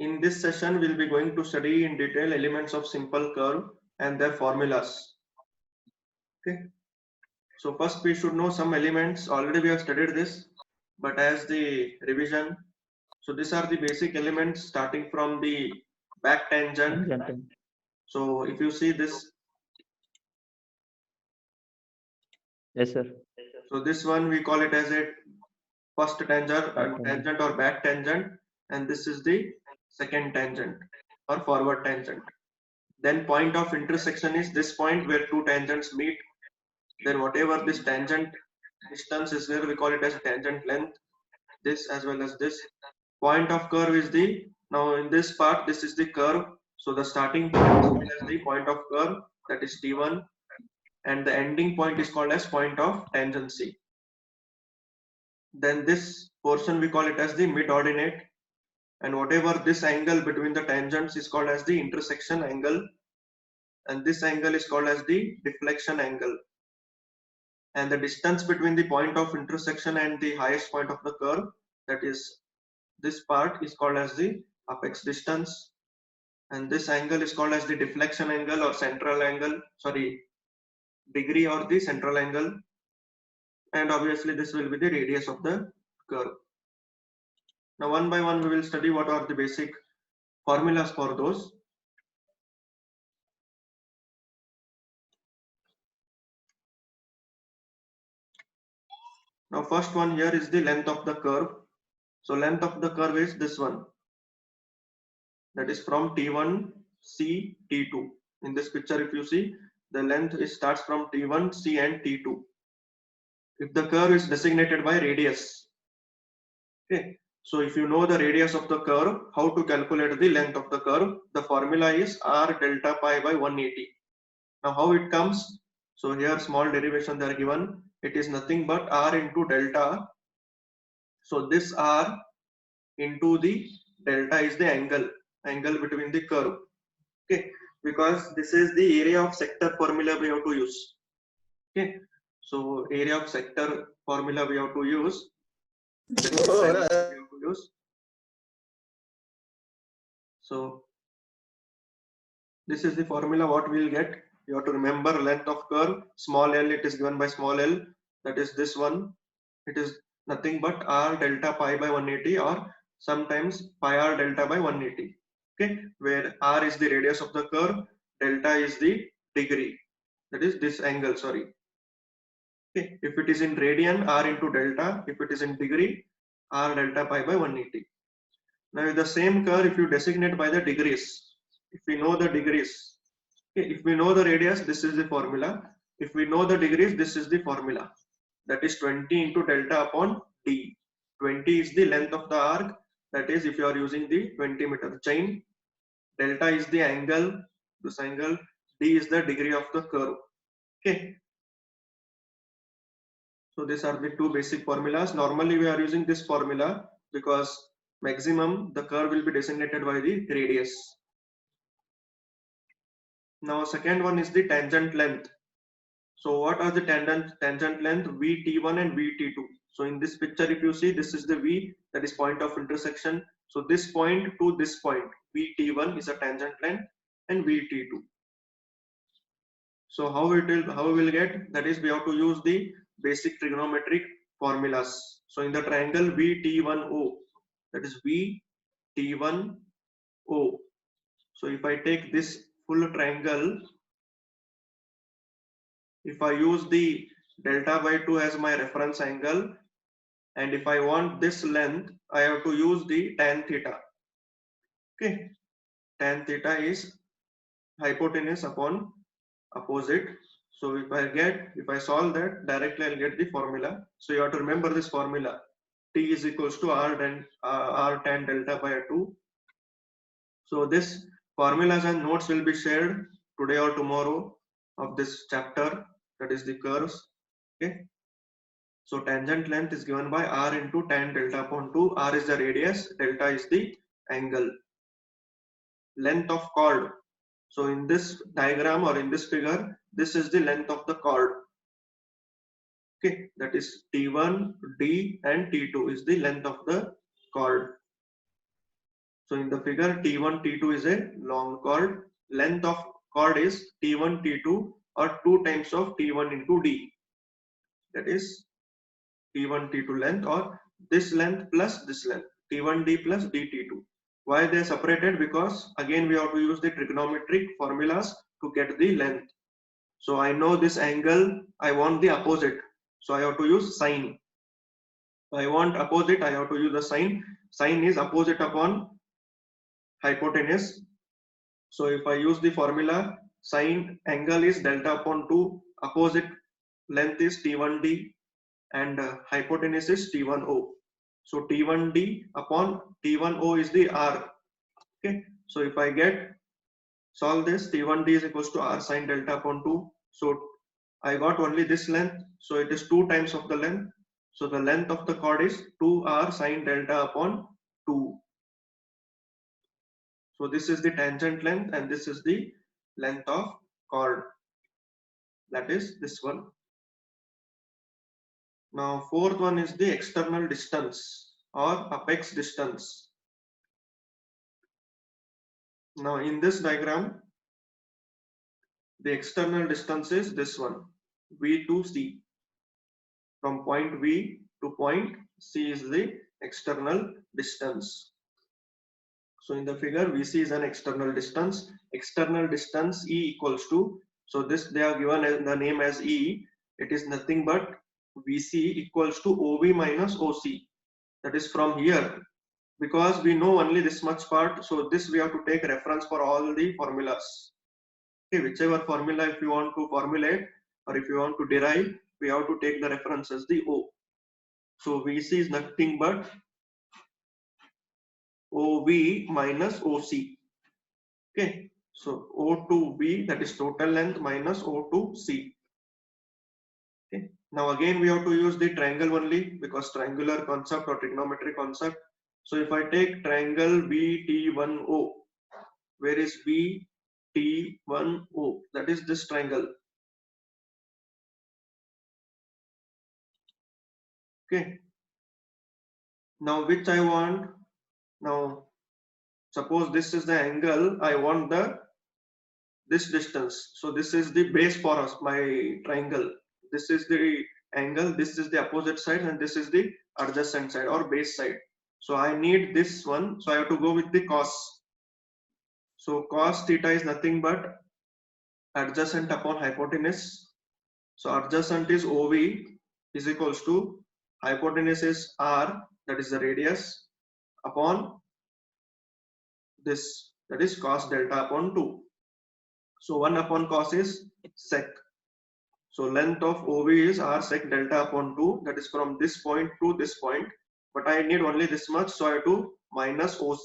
In this session, we'll be going to study in detail elements of simple curve and their formulas. Okay. So first we should know some elements. Already we have studied this, but as the revision, so these are the basic elements starting from the back tangent. So if you see this, yes sir. So this one we call it as a first tangent or back tangent, and this is the second tangent or forward tangent. Then point of intersection is this point where two tangents meet. Then whatever this tangent distance is there, we call it as tangent length. This as well as this. Point of curve is the, now in this part, this is the curve. So the starting point is called as the point of curve, that is T1, and the ending point is called as point of tangency. Then this portion we call it as the mid-ordinate, and whatever this angle between the tangents is called as the intersection angle, and this angle is called as the deflection angle. And the distance between the point of intersection and the highest point of the curve, that is this part, is called as the apex distance, and this angle is called as the deflection angle or central angle, sorry, degree or the central angle, and obviously this will be the radius of the curve. Now one by one we will study what are the basic formulas for those. Now first one here is the length of the curve. So length of the curve is this one, that is from T1 C T2. In this picture if you see, the length starts from T1 C and T2 if the curve is designated by radius. Okay, so if you know the radius of the curve, how to calculate the length of the curve? The formula is r delta pi by 180. Now how it comes? So here small derivation they are given. It is nothing but r into delta. So this r into the delta is the angle between the curve. Okay, because this is the area of sector formula we have to use. Okay, so area of sector formula we have to use. So this is the formula what we will get. You have to remember length of curve, small l, it is given by small l, that is this one. It is nothing but r delta pi by 180 or sometimes pi r delta by 180. Okay, where r is the radius of the curve, delta is the degree, that is this angle, sorry. Okay, if it is in radian, r into delta, if it is in degree, r delta pi by 180. Now with the same curve, if you designate by the degrees, if we know the degrees, okay, if we know the radius, this is the formula. If we know the degrees, this is the formula. That is 20 into delta upon d. 20 is the length of the arc. That is, if you are using the 20-meter chain, delta is the angle, this angle, d is the degree of the curve. Okay. So these are the two basic formulas. Normally we are using this formula because maximum the curve will be designated by the radius. Now second one is the tangent length. So what are the tangent length? VT1 and VT2. So in this picture if you see, this is the V, that is point of intersection. So this point to this point, VT1 is a tangent length and VT2. So how we will get, that is we have to use the basic trigonometric formulas. So in the triangle VT1O, that is VT1O. So if I take this full triangle, if I use the delta by 2 as my reference angle, and if I want this length, I have to use the tan theta. Okay, tan theta is hypotenuse upon opposite. So if I solve that, directly I'll get the formula. So you have to remember this formula. T is equals to r tan delta by 2. So this formulas and notes will be shared today or tomorrow of this chapter, that is the curves. Okay. So tangent length is given by r into tan delta upon 2. R is the radius, delta is the angle. Length of chord. So in this diagram or in this figure, this is the length of the chord. Okay, that is T1, D and T2 is the length of the chord. So in the figure, T1, T2 is a long chord. Length of chord is T1, T2 or 2 times of T1 into D. That is T1, T2 length or this length plus this length. T1D plus DT2. Why they are separated? Because again we have to use the trigonometric formulas to get the length. So I know this angle, I want the opposite. So I have to use sine. I want opposite, I have to use the sine. Sine is opposite upon hypotenuse. So if I use the formula, sine angle is delta upon 2, opposite length is T1D and hypotenuse is T1O. So T1D upon T1O is the R. Okay. So if I get solve this, T1D is equals to R sine delta upon 2. So I got only this length. So it is 2 times of the length. So the length of the chord is 2R sine delta upon 2. So this is the tangent length and this is the length of chord. That is this one. Now fourth one is the external distance or apex distance. Now in this diagram, the external distance is this one, V to C. From point V to point C is the external distance. So in the figure, VC is an external distance. External distance E equals to, so this they are given as the name as E. It is nothing but VC equals to OV minus OC. That is from here. Because we know only this much part, so this we have to take reference for all the formulas. Okay, whichever formula if you want to formulate or if you want to derive, we have to take the reference as the O. So VC is nothing but OV minus OC. Okay, so O to V, that is total length, minus O to C. Okay, now again we have to use the triangle only because triangular concept or trigonometry concept. So if I take triangle BT1O, where is BT1O? That is this triangle. Okay, now which I want, now suppose this is the angle, I want this distance. So this is the base for us, my triangle. This is the angle, this is the opposite side and this is the adjacent side or base side. So I need this one, so I have to go with the cos. So cos theta is nothing but adjacent upon hypotenuse. So adjacent is OV is equals to hypotenuse is R, that is the radius, upon this, that is cos delta upon 2. So 1 upon cos is sec. So length of OV is R sec delta upon 2, that is from this point to this point. But I need only this much, so I have to minus OC.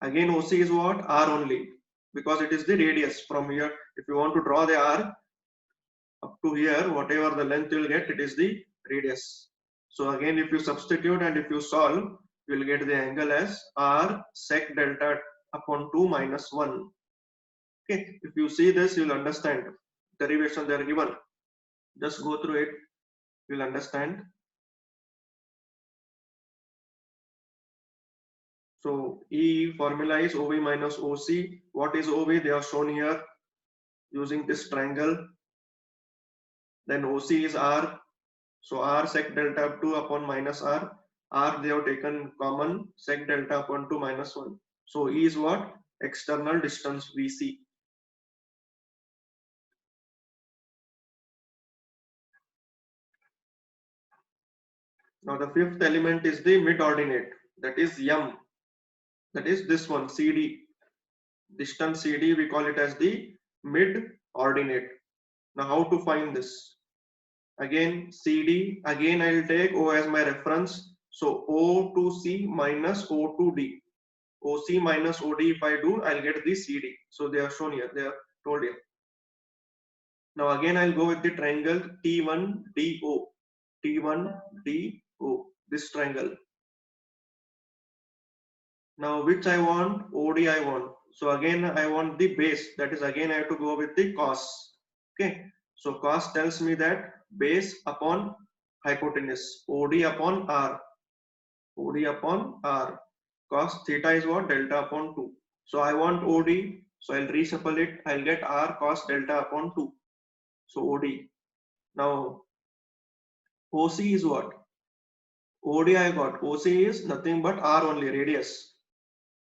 Again OC is what? R only, because it is the radius from here. If you want to draw the R up to here, whatever the length you will get, it is the radius. So again if you substitute and if you solve, you will get the angle as R sec delta upon 2 minus 1. Okay, if you see this, you will understand. Derivation they are given. Just go through it, you will understand. So E formula is OV minus OC. What is OV? They are shown here using this triangle. Then OC is R. So R sec delta 2 upon minus R. R they have taken common, sec delta upon 2 minus 1. So E is what? External distance VC. Now the fifth element is the mid ordinate, that is M. That is this one, CD. Distance CD, we call it as the mid ordinate. Now how to find this? Again CD, again I will take O as my reference. So O to C minus O to D. OC minus OD if I do, I'll get the CD. So they are shown here, they are told here. Now again I'll go with the triangle T1DO. T1DO, this triangle. Now which I want? OD I want. So again I want the base, that is again I have to go with the cos. Okay, so cos tells me that base upon hypotenuse, OD upon R. OD upon R. Cos theta is what? Delta upon 2. So I want OD. So I'll reshuffle it. I'll get R cos delta upon 2. So OD. Now OC is what? OD I got. OC is nothing but R only, radius.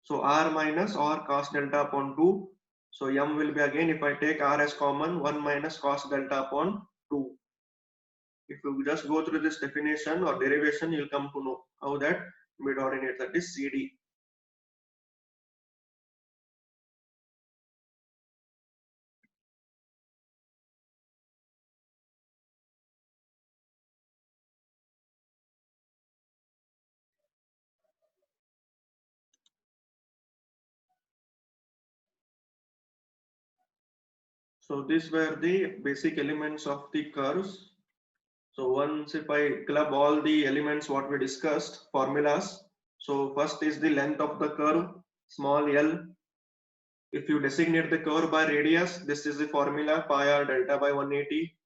So R minus R cos delta upon 2. So M will be again, if I take R as common, 1 minus cos delta upon 2. If you just go through this definition or derivation, you'll come to know how that mid-ordinate, that is CD. So these were the basic elements of the curves. So once if I club all the elements what we discussed, formulas. So first is the length of the curve, small l. If you designate the curve by radius, this is the formula pi r delta by 180.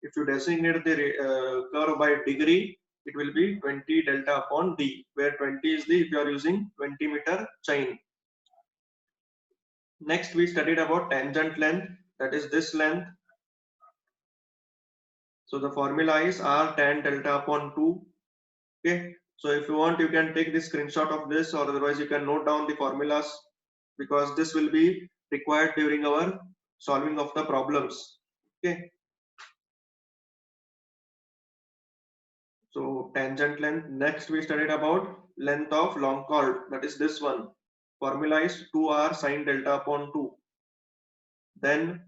If you designate the curve by degree, it will be 20 delta upon d, where 20 is the, if you are using 20-meter chain. Next we studied about tangent length, that is this length. So the formula is r tan delta upon 2. Okay, so if you want, you can take the screenshot of this, or otherwise you can note down the formulas, because this will be required during our solving of the problems. Okay, so tangent length. Next we studied about length of long chord, that is this one. Formula is 2r sine delta upon 2. Then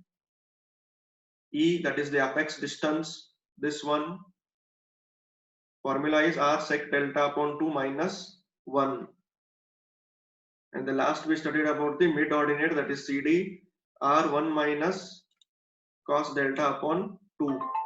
E, that is the apex distance, this one. Formula is r sec delta upon 2 minus 1. And the last we studied about the mid ordinate, that is CD, r1 minus cos delta upon 2.